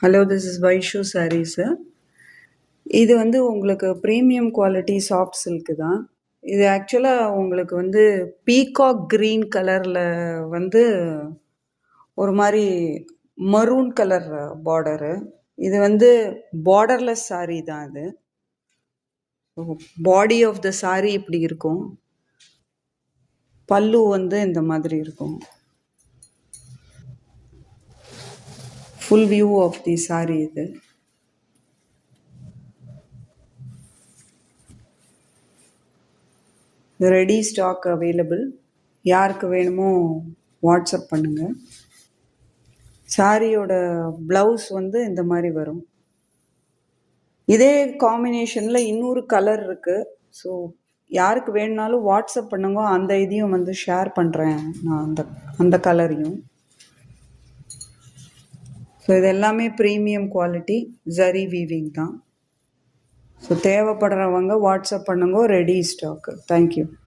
Hello, this is Vaishu Sarees. இது வந்து உங்களுக்கு ப்ரீமியம் குவாலிட்டி சாஃப்ட் சில்க் தான். இது ஆக்சுவலாக உங்களுக்கு வந்து பீகாக் கிரீன் கலரில் வந்து ஒரு மாதிரி மரூன் கலர் பார்டரு. இது வந்து பார்டர்லெஸ் saree தான் இது. பாடி ஆஃப் த saree இப்படி இருக்கும். பல்லு வந்து இந்த மாதிரி இருக்கும். Full view of the saree இது. Ready stock available. யாருக்கு வேணுமோ வாட்ஸ்அப் பண்ணுங்கள். சாரியோட ப்ளவுஸ் வந்து இந்த மாதிரி வரும். இதே காம்பினேஷனில் இன்னொரு கலர் இருக்குது. ஸோ யாருக்கு வேணுனாலும் வாட்ஸ்அப் பண்ணுங்க. அந்த இதையும் வந்து ஷேர் பண்ணுறேன் நான், அந்த கலரையும். ஸோ இது எல்லாமே ப்ரீமியம் குவாலிட்டி ஜரி வீவிங் தான். ஸோ தேவைப்படுறவங்க வாட்ஸ்அப் பண்ணுங்க. Ready stock. தேங்க்யூ.